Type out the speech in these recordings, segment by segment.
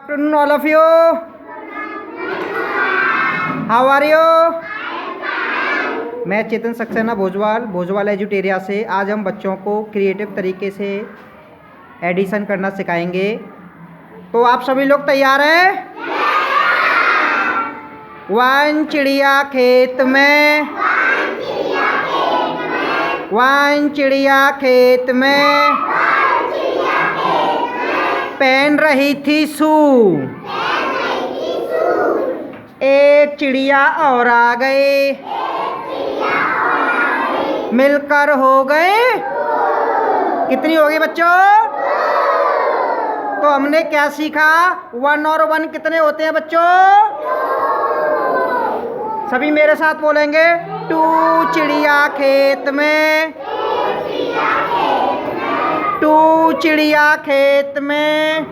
Afternoon, all of you. How are you? मैं चेतन सक्सेना भोजवाल एजुटेरिया से। आज हम बच्चों को क्रिएटिव तरीके से एडिशन करना सिखाएंगे। तो आप सभी लोग तैयार हैं? वन चिड़िया खेत में, वन चिड़िया खेत में पहन रही थी सू। एक चिड़िया और आ गए, मिलकर हो गए। कितनी हो गई बच्चों? तो हमने क्या सीखा? वन और वन कितने होते हैं बच्चों? सभी मेरे साथ बोलेंगे। टू चिड़िया खेत में, टू चिड़िया खेत में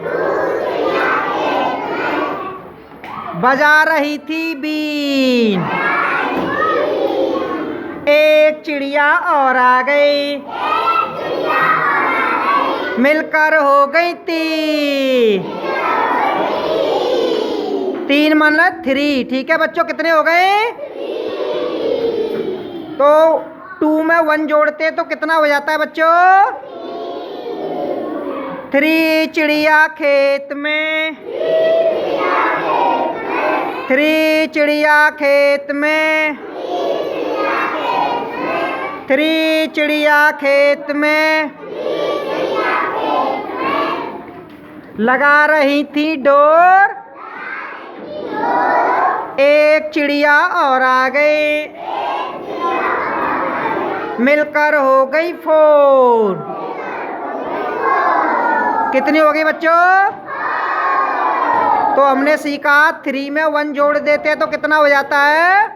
बजा रही थी बीन। एक चिड़िया और आ गई, मिलकर हो गई तीन। तीन मतलब थ्री। ठीक है बच्चों, कितने हो गए? तो टू में वन जोड़ते तो कितना हो जाता है बच्चों? थ्री चिड़िया खेत में, थ्री चिड़िया खेत में, थ्री चिड़िया खेत में लगा रही थी डोर। एक चिड़िया और आ गई, मिलकर हो गई फोर। कितनी हो गई बच्चों? तो हमने सीखा थ्री में वन जोड़ देते तो कितना हो जाता है?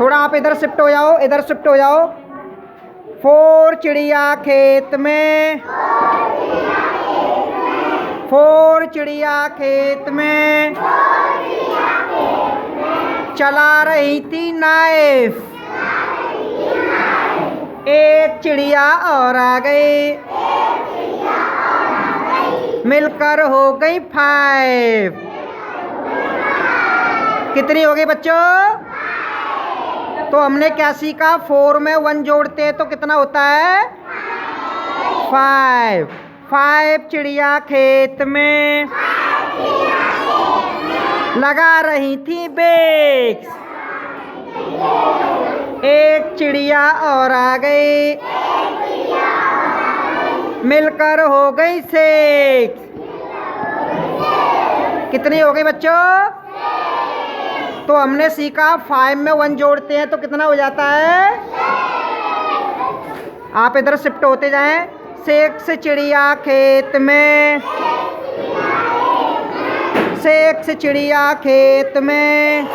थोड़ा आप इधर शिफ्ट हो जाओ, इधर शिफ्ट हो जाओ। फोर चिड़िया खेत में, फोर चिड़िया खेत में चला रही थी नाइफ। एक चिड़िया और आ गई, मिलकर हो गई फाइव। कितनी हो गई बच्चों? तो हमने क्या सीखा? फोर में वन जोड़ते तो कितना होता है? फाइव। फाइव चिड़िया खेत में लगा रही थी बेक्स। एक चिड़िया और आ गई, मिलकर हो गई सिक्स। कितनी हो गई बच्चों? तो हमने सीखा फाइव में वन जोड़ते हैं तो कितना हो जाता है? आप इधर शिफ्ट होते जाएं। सिक्स चिड़िया खेत में, सिक्स चिड़िया खेत में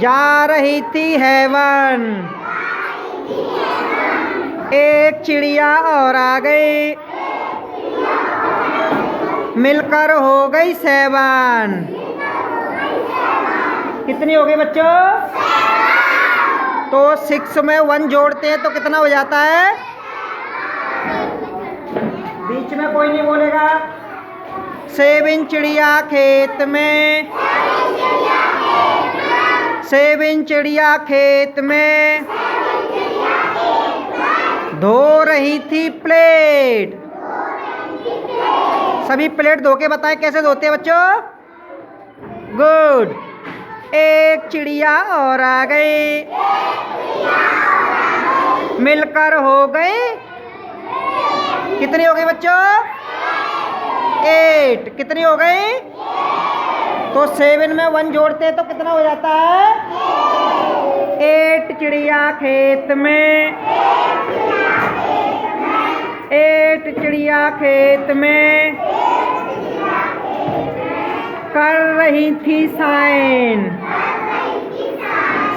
जा रही थी हेवन। एक चिड़िया और आ गई, मिलकर हो गई सेवन। कितनी हो गई बच्चों? तो सिक्स में वन जोड़ते हैं तो कितना हो जाता है? बीच में कोई नहीं बोलेगा। सेवन चिड़िया खेत में, सेवन चिड़िया खेत में धो रही थी प्लेट। सभी प्लेट धो के बताएं कैसे धोते हैं बच्चों? गुड। एक चिड़िया और आ गई, मिलकर हो गई। कितनी हो गई बच्चों? एट। कितनी हो गई? तो सेवन में वन जोड़ते तो कितना हो जाता है? एट चिड़िया खेत में, एट चिड़िया खेत में कर रही थी साइन।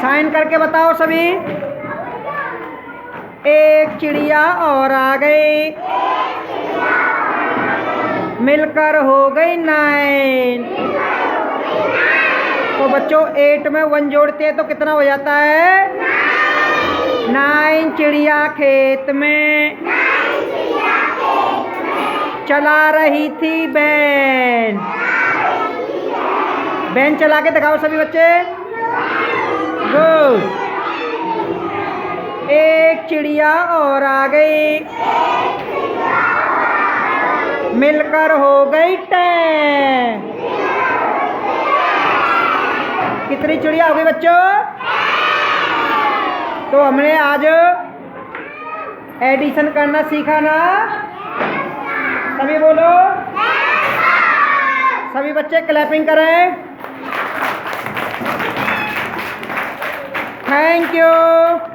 साइन करके बताओ सभी। एक चिड़िया और आ गई, मिलकर हो गई नाइन। तो बच्चों एट में वन जोड़ते हैं तो कितना हो जाता है? नाइन चिड़िया खेत में चला रही थी वैन। वैन चला के दिखाओ सभी बच्चे। गुड। एक चिड़िया और आ गई, मिलकर हो गई टैं। कितनी चिड़िया हो गई बच्चों? तो हमने आज एडिशन करना सीखा ना? सभी बोलो। सभी बच्चे क्लैपिंग करें। Thank you.